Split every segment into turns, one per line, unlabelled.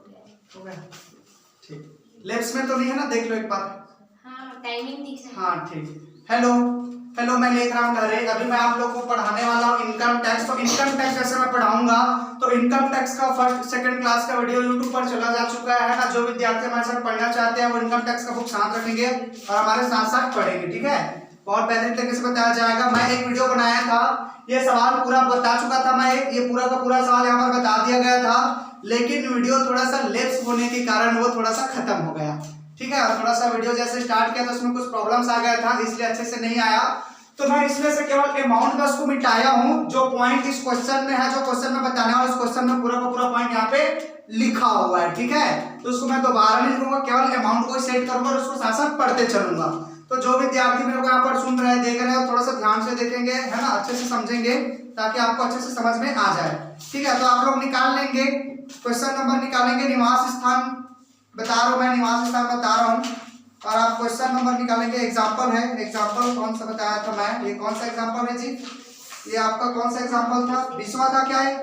हो गया ठीक। लेफ्ट में तो नहीं है ना, देख लो एक बार।
हाँ टाइमिंग दिख रहा है।
हाँ ठीक। हेलो हेलो, मैं लिख रहा हूँ घरे। अभी मैं आप लोगों को पढ़ाने वाला हूँ इनकम टैक्स। तो इनकम टैक्स जैसे मैं पढ़ाऊंगा तो इनकम टैक्स का फर्स्ट सेकंड क्लास का वीडियो यूट्यूब पर चला जा चुका है ना। जो विद्यार्थी हमारे साथ पढ़ना चाहते हैं वो इनकम टैक्स का बुक साथ रखेंगे और हमारे साथ साथ पढ़ेंगे, ठीक है। बहुत बेहतरीन तरीके से बताया जाएगा। मैं एक वीडियो बनाया था, ये सवाल पूरा बता चुका था मैं, ये पूरा का पूरा सवाल यहाँ पर बता दिया गया था, लेकिन वीडियो थोड़ा सा लेप्स होने के कारण वो थोड़ा सा खत्म हो गया, ठीक है। और थोड़ा सा वीडियो जैसे स्टार्ट किया तो उसमें कुछ प्रॉब्लम्स आ गया था, इसलिए अच्छे से नहीं आया। तो मैं इसमें से केवल अमाउंट बस को मिटाया हूं। जो पॉइंट इस क्वेश्चन में है, जो क्वेश्चन में बताने वाला, उस क्वेश्चन में पूरा का पूरा पॉइंट यहाँ पे लिखा हुआ है, ठीक है। तो उसको मैं दोबारा नहीं लिखूंगा, केवल अमाउंट को सेट करूंगा और उसको साथ साथ पढ़ते चलूंगा। तो जो विद्यार्थी मेरे को यहाँ पर सुन रहे हैं, देख रहे हो, थोड़ा सा ध्यान से देखेंगे, है ना, अच्छे से समझेंगे ताकि आपको अच्छे से समझ में आ जाए, ठीक है। तो आप लोग निकाल लेंगे, क्वेश्चन नंबर निकालेंगे, निवास स्थान बता रहा हूं मैं, निवास स्थान बता रहा हूं, और आप क्वेश्चन नंबर निकालेंगे। एग्जांपल है, एग्जांपल कौन सा बताया था मैं, ये कौन सा एग्जांपल है जी, ये आपका कौन सा एग्जांपल था, 20वां था क्या है,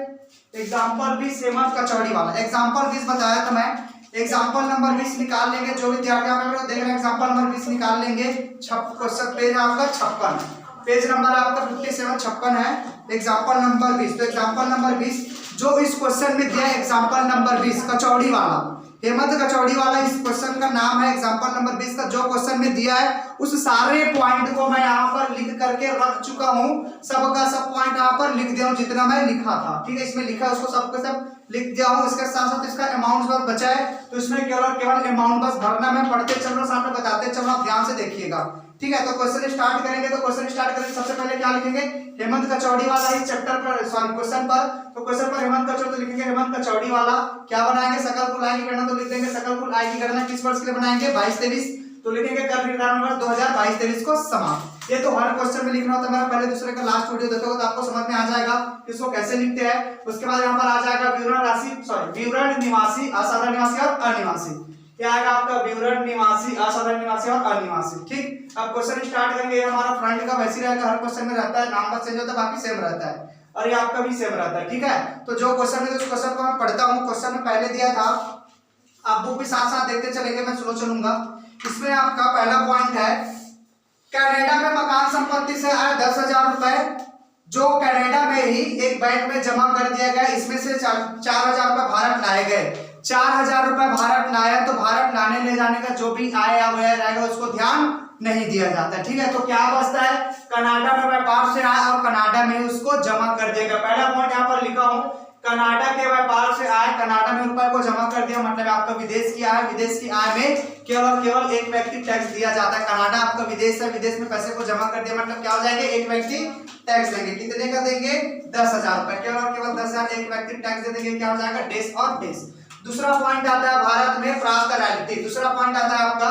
एग्जांपल 20 हेमंत कचौड़ी वाला, एग्जांपल 20 बताया था मैं। एग्जांपल नंबर 20 निकाल लेंगे। जो विद्यार्थी आप लोग देख रहे हैं एग्जांपल नंबर 20 निकाल लेंगे। क्वेश्चन पेज आपका 56, पेज नंबर आपका 57 है, एग्जांपल नंबर 20। तो एग्जांपल नंबर 20 जो इस क्वेश्चन में दिया है, एग्जांपल नंबर 20 कचौड़ी वाला, हेमंत कचौड़ी वाला इस क्वेश्चन का नाम है। एग्जांपल नंबर 20 का जो क्वेश्चन में दिया है उस सारे पॉइंट को मैं यहाँ पर लिख करके रख चुका हूँ। सबका सब पॉइंट यहाँ पर लिख दिया हूँ जितना मैं लिखा था, ठीक है। इसमें लिखा है उसको सबके सब लिख दिया हूँ। इसके साथ साथ इसका अमाउंट बस बचा है, तो इसमें केवल अमाउंट बस भरना, मैं पढ़ते चल रहा हूँ, साथ में बताते चल रहा हूँ, ध्यान से देखिएगा, ठीक है। तो क्वेश्चन स्टार्ट करेंगे। तो क्वेश्चन स्टार्ट करेंगे, सबसे पहले क्या लिखेंगे, हेमंत कचौड़ी वाला इस चैप्टर पर, सॉरी क्वेश्चन पर। तो क्वेश्चन पर हेमंत कचौड़ी, तो लिखेंगे हेमंत कचौड़ी वाला। क्या बनाएंगे, सकल कुल आय की गणना, तो लिख देंगे सकल कुल आय की गणना किस वर्ष के लिए बनाएंगे, 22-23। तो लिखेंगे कर निर्धारण वर्ष 2022-23 को समाप्त। ये तो हर क्वेश्चन में लिखना होता है। मेरा पहले दूसरे का लास्ट वीडियो देखोगे तो आपको समझ में आ जाएगा कि इसको कैसे लिखते हैं। उसके बाद यहाँ पर आ जाएगा विवरण राशि, सॉरी विवरण निवासी, असाधारण निवासी और अनिवासी। क्या आएगा आपका, विवरण निवासी, असाधारण निवासी और अनिवासी, ठीक। अब क्वेश्चन स्टार्ट करेंगे। हमारा फ्रंट का वैसे रहेगा, हर क्वेश्चन में रहता है, नाम बस चेंज होता है, बाकी सेम रहता है, और ये आपका भी सेम रहता है, ठीक है। तो जो क्वेश्चन है, उस क्वेश्चन को मैं पढ़ता हूँ। क्वेश्चन में पहले दिया था, आप बुक भी साथ साथ देखते चलेंगे, मैं स्लो चलूंगा। इसमें आपका पहला पॉइंट है, कनाडा में मकान संपत्ति से आए 10,000 रुपए जो कनाडा में ही एक बैंक में जमा कर दिया गया। इसमें से 4,000 रुपए भारत लाए गए। 4,000 रुपए भारत लाया, तो भारत लाने ले जाने का जो भी आय या व्यय रहेगा उसको ध्यान नहीं दिया जाता, ठीक है। तो क्या बचता है, कनाडा में व्यापार से आया और कनाडा में उसको जमा कर दिया गया। पहला पॉइंट यहाँ पर लिखा हूं, कनाडा के व्यापार से आए, कनाडा में रुपए को जमा कर दिया, मतलब आपका विदेश की आय। विदेश की आय में केवल एक व्यक्ति टैक्स दिया जाता है। कनाडा आपका विदेश है, विदेश में पैसे को जमा कर दिया, मतलब क्या हो जाएंगे, एक व्यक्ति टैक्स देंगे। कितने का देंगे, 10,000 रुपए, केवल 10,000 एक व्यक्ति टैक्स दे देंगे। क्या हो जाएगा, डेस और डेस। दूसरा पॉइंट आता है भारत में प्राप्त रॉयल्टी। दूसरा पॉइंट आता है आपका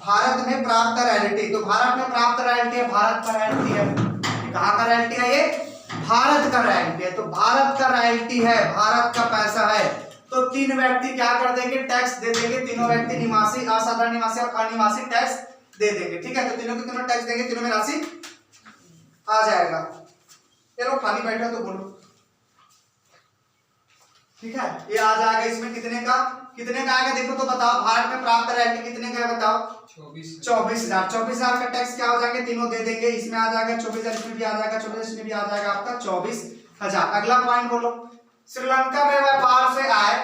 भारत में प्राप्त रॉयल्टी। तो भारत में प्राप्त रॉयल्टी है, भारत का रॉयल्टी है, कहाँ का रॉयल्टी है, ये भारत का रॉयल्टी है। तो भारत का रॉयल्टी है, भारत का पैसा है। तो तीन व्यक्ति क्या कर देंगे, टैक्स दे देंगे। तीनों व्यक्ति निवासी, असाधारण निवासी और अनिवासी टैक्स दे देंगे, ठीक है। तो तीनों के तीनों टैक्स देंगे, तीनों में राशि आ जाएगा। चलो खाली बैठा तो बोलो, ठीक है। ये आ जाएगा। इसमें कितने का आएगा देखो तो बताओ। भारत में प्राप्त रॉयल्टी कितने का है बताओ, 24,000। 24,000 का टैक्स क्या हो जाएगा, तीनों दे देंगे। इसमें आ जाएगा 24,000, इसमें भी आ जाएगा 24,000, इसमें भी आ जाएगा आपका 24,000। अगला पॉइंट बोलो, श्रीलंका में व्यापार से आए,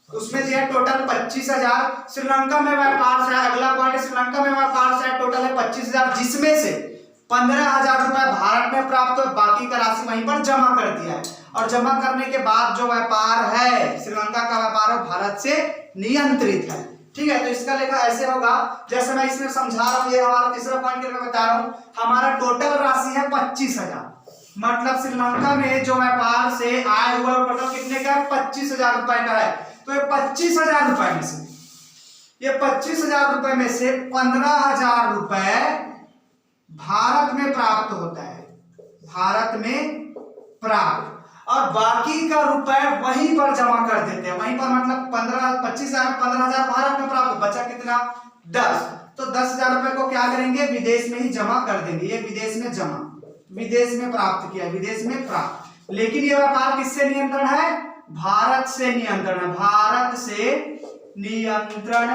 उसमें दिया टोटल 25,000। श्रीलंका में व्यापार से आए, अगला पॉइंट श्रीलंका में व्यापार से आए, टोटल है 25,000, जिसमें से 15,000 रुपए भारत में प्राप्त हुए, बाकी का राशि वहीं पर जमा कर दिया है। और जमा करने के बाद जो व्यापार है, श्रीलंका का व्यापार है, भारत से नियंत्रित है, ठीक है। तो इसका लेखा ऐसे होगा, जैसे मैं इसमें समझा रहा हूं, ये हमारा तीसरा पॉइंट के लिए मैं बता रहा हूं। हमारा टोटल राशि है 25,000, मतलब श्रीलंका में जो व्यापार से आय हुआ टोटल कितने का है, 25,000 रुपए का है। तो ये 25,000 रुपए में से, ये 25,000 रुपए में से 15,000 रुपए भारत में प्राप्त होता है, भारत में प्राप्त, और बाकी का रुपए वहीं पर जमा कर देते हैं। वहीं पर मतलब 25,000 15,000 भारत में प्राप्त, बचा कितना, 10। तो 10,000 रुपए को क्या करेंगे, विदेश में ही जमा कर देंगे। ये विदेश में जमा, विदेश में प्राप्त किया, विदेश में प्राप्त। लेकिन ये व्यापार किससे नियंत्रण है, भारत से नियंत्रण है, भारत से से नियंत्रण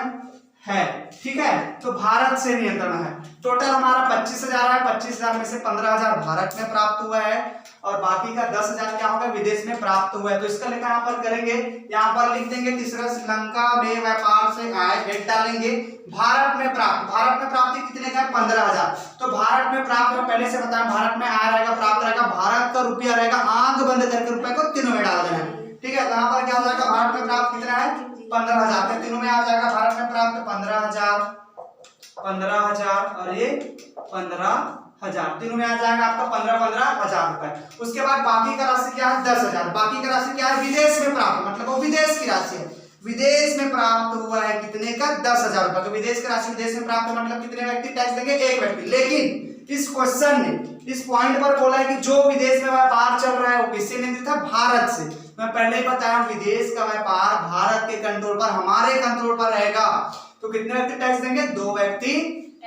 है। ठीक है, तो भारत से नियंत्रण है। टोटल हमारा 25,000 है, 25,000 में से 15,000 भारत में प्राप्त हुआ है और बाकी का 10,000 क्या होगा, विदेश में प्राप्त हुआ है। तो इसका लेखा यहाँ पर करेंगे, यहाँ पर लिख देंगे तीसरा, श्रीलंका में व्यापार से आय, हेड डालेंगे भारत में प्राप्त। भारत में प्राप्ति कितने का है, 15,000। तो भारत में प्राप्त, मैं पहले से बताया, भारत में आय रहेगा, प्राप्त रहेगा, भारत का रुपया रहेगा, आंख बंद करके रुपए को तीनों में डाल देना है। ठीक है, तो यहाँ पर क्या हो जाएगा, भारत में प्राप्त कितना है, 15,000, तो तीनों में आ जाएगा भारत में प्राप्त 15,000, 15,000 और ये 15,000, तीनों में आ जाएगा आपका 15,000 रुपए। उसके बाद बाकी का राशि क्या है, 10,000। बाकी का राशि क्या है, विदेश में प्राप्त, मतलब वो विदेश की राशि है, विदेश में प्राप्त हुआ है कितने का, 10,000 रुपए। तो विदेश की राशि विदेश में प्राप्त मतलब कितने व्यक्ति टैक्स देंगे, एक व्यक्ति। लेकिन इस क्वेश्चन ने इस पॉइंट पर बोला है कि जो विदेश में व्यापार चल रहा है वो किससे नियंत्रित है, भारत से। मैं पहले ही बताया विदेश का व्यापार भारत के कंट्रोल पर, हमारे कंट्रोल पर रहेगा। तो कितने व्यक्ति टैक्स देंगे, 2 व्यक्ति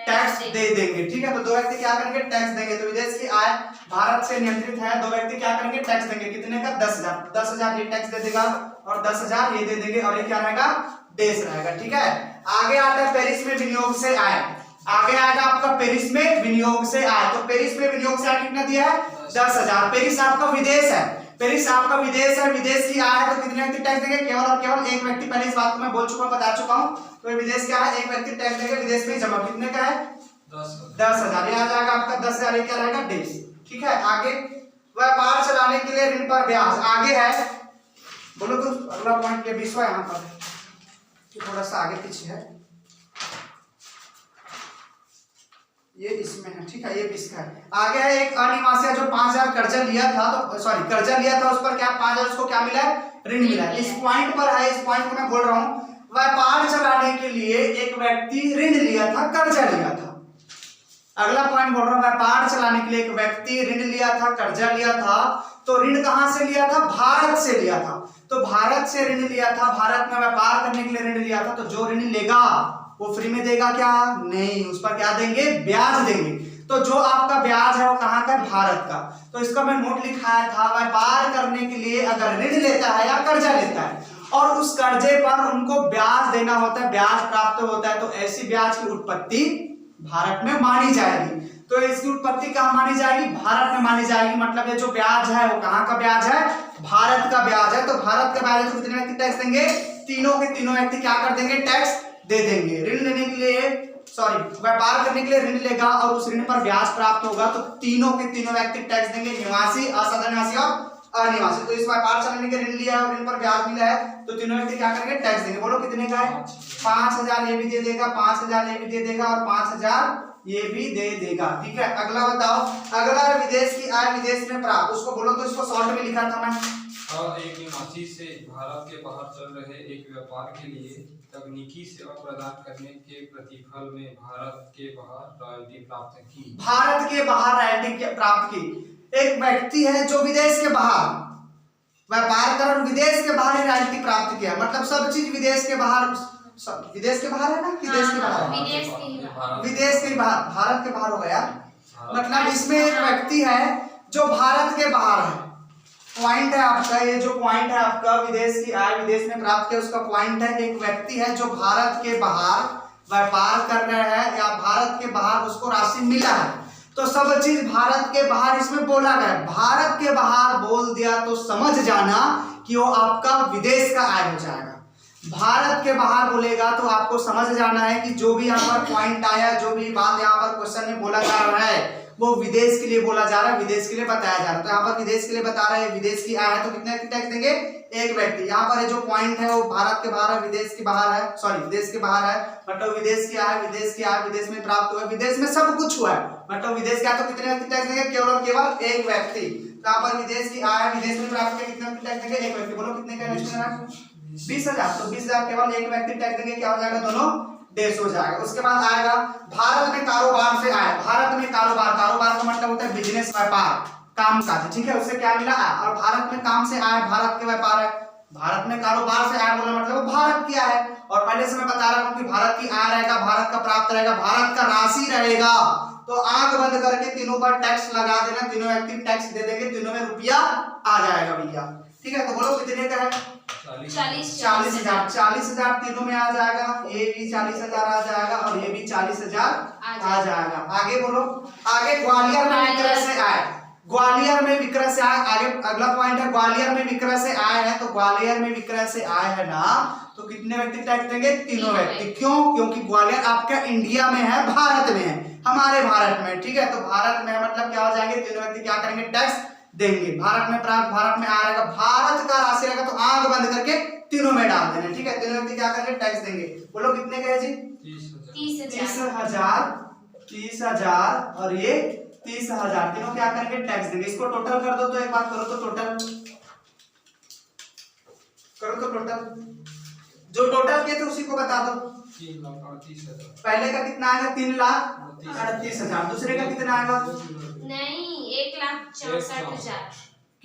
टैक्स दे देंगे। ठीक है, तो 2 व्यक्ति क्या करेंगे, टैक्स देंगे। तो विदेश की आय भारत से नियंत्रित है, 2 व्यक्ति क्या करेंगे, टैक्स देंगे। कितने का, 10,000। 10,000 ये टैक्स दे देगा और 10,000 ये दे देंगे और ये क्या रहेगा, देश रहेगा। ठीक है, आगे आता है पेरिस में विनियोग से आय। आगे आएगा आपका पेरिस में विनियोग से आय। तो पेरिस में विनियोग से आय कितना दिया है, 10,000। पेरिस आपका विदेश है, पेरिस आपका विदेश है, विदेश की आय है, तो कितने व्यक्ति टैक्स देंगे, केवल और केवल एक व्यक्ति। पहले इस बात को मैं बोल चुका हूं, बता चुका हूं। तो विदेश क्या है, एक व्यक्ति टैक्स देंगे, विदेश में जमा कितने का है, 10,000। ये आ जाएगा आपका 10,000, ये क्या रहेगा, देश। ठीक है, आगे व्यापार चलाने के लिए ऋण पर ब्याज। आगे है, बोलो तो अगला पॉइंट ये 20वां यहाँ पर थोड़ा सा आगे पीछे है, ये इसमें है। ठीक है, ये 20 का है। आगे है एक अनिवासी जो 5,000 कर्जा लिया था, तो सॉरी कर्जा लिया था, उस पर क्या 5,000 उसको क्या मिला है, ऋण मिला है। इस पॉइंट पर है, इस पॉइंट को मैं बोल रहा हूं, व्यापार चलाने के लिए एक व्यक्ति ऋण लिया था, कर्जा लिया था। अगला पॉइंट बोल रहा हूं, व्यापार चलाने के लिए एक व्यक्ति ऋण लिया था, कर्जा लिया था। तो ऋण कहां से लिया था, भारत से लिया था। तो भारत से ऋण लिया था, भारत में व्यापार करने के लिए ऋण लिया था। तो जो ऋण लेगा वो फ्री में देगा क्या, नहीं, उस पर क्या देंगे, ब्याज देंगे। तो जो आपका ब्याज है वो कहां का, भारत का। तो इसका मैं नोट लिखाया था, व्यापार करने के लिए अगर ऋण लेता है या कर्जा लेता है और उस कर्जे पर उनको ब्याज देना होता है, ब्याज प्राप्त होता है, तो ऐसी ब्याज की उत्पत्ति भारत में मानी जाएगी। तो इसकी उत्पत्ति कहां मानी जाएगी, भारत में मानी जाएगी। मतलब ये जो ब्याज है वो कहां का ब्याज है, भारत का ब्याज है। तो भारत का ब्याज है, तो कितने व्यक्ति टैक्स देंगे, तीनों के तीनों व्यक्ति क्या कर देंगे, टैक्स दे देंगे। ऋण लेने के लिए व्यापार करने के लिए ऋण लेगा और उस ऋण पर ब्याज प्राप्त होगा, तो तीनों के तीनों व्यक्ति टैक्स देंगे, निवासी, असाधारण निवासी और अनिवासी। तो इस व्यापार चलाने के ऋण लिया है और ऋण पर ब्याज मिला है, तो तीनों व्यक्ति क्या करेंगे, टैक्स देंगे। बोलो कितने का है, 5,000 ये भी दे देगा, 5,000 ये भी दे देगा और 5,000 ये भी दे देगा। ठीक है, अगला बताओ, अगला है विदेश की आय विदेश में प्राप्त। उसको बोलो तो इसको शॉर्ट में लिखा था मैं,
एक निवासी से भारत के बाहर चल रहे एक व्यापार के लिए तकनीकी सेवा प्रदान करने के प्रतिफल में भारत के बाहर रॉयल्टी प्राप्त की।
भारत के बाहर रॉयल्टी प्राप्त की एक व्यक्ति है जो विदेश के बाहर व्यापार कर, विदेश के बाहर रॉयल्टी प्राप्त किया। मतलब सब चीज विदेश के बाहर, सब विदेश के बाहर है ना, विदेश के बाहर, विदेश के बाहर, भारत के बाहर हो गया। मतलब इसमें एक व्यक्ति है जो भारत के बाहर है। पॉइंट है आपका, ये जो पॉइंट है आपका विदेश की आय विदेश में प्राप्त किया, उसका पॉइंट है एक व्यक्ति है जो भारत के बाहर व्यापार कर रहा है या भारत के बाहर उसको राशि मिला है। तो सब चीज भारत के बाहर इसमें बोला गया, भारत के बाहर बोल दिया तो समझ जाना कि वो आपका विदेश का आय हो जाएगा। भारत के बाहर बोलेगा तो आपको समझ जाना है कि जो भी यहाँ पर पॉइंट आया, जो भी बात यहाँ पर क्वेश्चन में बोला जा रहा है वो विदेश के लिए बोला जा रहा है, विदेश के लिए बताया जा रहा है। तो यहाँ पर विदेश के लिए बता रहे हैं, विदेश की आय है तो कितने टैक्स देंगे, एक व्यक्ति। यहाँ पर जो पॉइंट है वो भारत के बाहर है, विदेश के बाहर है, सॉरी विदेश के बाहर है, मतलब विदेश की आय विदेश में प्राप्त हुआ है, विदेश में सब कुछ हुआ है, मतलब विदेश का। तो कितने व्यक्ति टैक्स देंगे, केवल और केवल एक व्यक्ति। तो यहाँ पर विदेश की आय विदेश में प्राप्त किया, कितने व्यक्ति टैक्स देंगे, एक व्यक्ति। बोलो कितने का, 20,000। तो 20,000 केवल एक व्यक्ति टैक्स देंगे, क्या हो जाएगा, दोनों देश हो जाएगा। उसके बाद आएगा भारत में कारोबार से आय। भारत में कारोबार, कारोबार का मतलब होता है बिजनेस, व्यापार, काम काज। ठीक है, उससे क्या मिला, आय। और भारत में काम से आय, भारत के व्यापार है। भारत में कारोबार से आय बोला मतलब वो भारत की आय है। और पहले से मैं बता रहा हूं कि भारत की आय रहेगा, भारत का प्राप्त रहेगा, भारत का राशि रहेगा। तो आंख बंद करके तीनों पर टैक्स लगा देना, तीनों व्यक्ति टैक्स दे देंगे, तीनों में रुपया आ जाएगा भैया। ठीक है, तो बोलो कितने का है? 40,000। 40,000 तीनों में आ जाएगा, ये भी 40,000 आ जाएगा और ये भी 40,000 आ जाएगा। आगे बोलो, आगे ग्वालियर में विक्रय से आए, ग्वालियर में विक्रय से आए। आगे अगला पॉइंट है ग्वालियर में विक्रय से आए हैं, तो ग्वालियर में विक्रय से आए हैं ना, तो कितने व्यक्ति टैक्स देंगे? तीनों व्यक्ति। क्यों? क्योंकि ग्वालियर आपका इंडिया में है, भारत में है, हमारे भारत में, ठीक है। तो भारत में मतलब क्या हो जाएंगे? तीनों व्यक्ति क्या करेंगे? टैक्स देंगे। भारत में प्राप्त, भारत में आ रहेगा, भारत का राशि रहेगा, तो आंख बंद करके तीनों में डाल देना, ठीक है। तीनों व्यक्ति क्या करेंगे? टैक्स देंगे। बोलो कितने का है जी? 30,000, 30,000 और ये 30,000, तीनों क्या करेंगे? टैक्स देंगे। इसको टोटल कर दो, तो एक बात करो, तो टोटल करो, तो टोटल जो टोटल किए थे उसी को बता दो।
3,38,000।
पहले का कितना आएगा? 3,38,000। दूसरे का कितना आएगा?
नहीं, 1,64,000।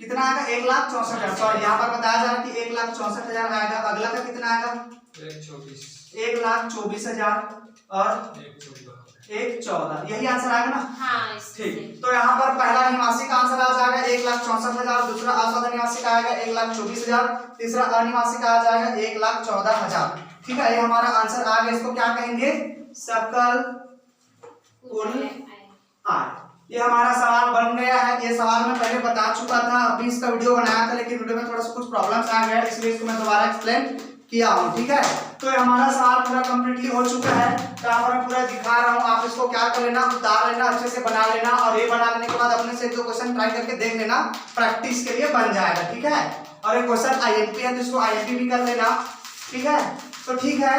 कितना आएगा? 1,64,000। सॉरी, यहाँ पर बताया जा रहा है कि 1,64,000 आएगा। अगला का कितना आएगा? 1,24,000 और 1,14,000। यही आंसर आएगा ना?
हाँ,
ठीक। तो यहाँ पर पहला निवासी का आंसर आ जाएगा 1,64,000, दूसरा असाध निवासी का आएगा 1,24,000, तीसरा अनिवासी का आ जाएगा 1,14,000। ठीक है, ये हमारा आंसर आ गया। इसको क्या कहेंगे? सकल कुल आय। ये हमारा सवाल बन गया है। ये सवाल मैं पहले बता चुका था, अभी इसका वीडियो बनाया था, लेकिन वीडियो में थोड़ा सा कुछ प्रॉब्लम्स आ गया, इसलिए इसको मैं दोबारा एक्सप्लेन किया हूँ, ठीक है। तो ये हमारा सवाल पूरा कंप्लीटली हो चुका है। तो यहाँ पर मैं पूरा दिखा रहा हूँ, आप इसको क्या कर लेना? उतार लेना, अच्छे से बना लेना, और ये बना लेने के बाद अपने से 2 क्वेश्चन ट्राई करके देख लेना, प्रैक्टिस के लिए बन जाएगा, ठीक है। और एक क्वेश्चन आईएमपी है, तो इसको आईएमपी भी कर लेना, ठीक है। तो ठीक है,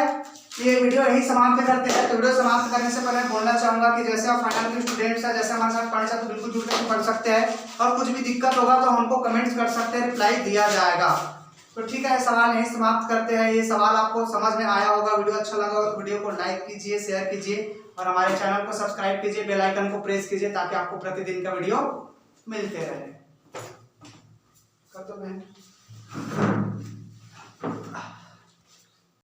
ये वीडियो यही समाप्त करते हैं। तो वीडियो समाप्त करने से पहले बोलना चाहूंगा कि जैसे आप फाइनल के स्टूडेंट्स हैं, जैसे हमारे साथ पढ़ना चाहते हो, बिल्कुल जुड़ के पढ़ सकते हैं, और कुछ भी दिक्कत होगा तो हमको कमेंट्स कर सकते हैं, रिप्लाई दिया जाएगा। तो ठीक है, सवाल यही समाप्त करते हैं। ये सवाल आपको समझ में आया होगा, वीडियो अच्छा लगा होगा तो वीडियो को लाइक कीजिए, शेयर कीजिए, और हमारे चैनल को सब्सक्राइब कीजिए, बेल आइकन को प्रेस कीजिए, ताकि आपको प्रतिदिन का वीडियो मिलते रहे। कर दो बहन।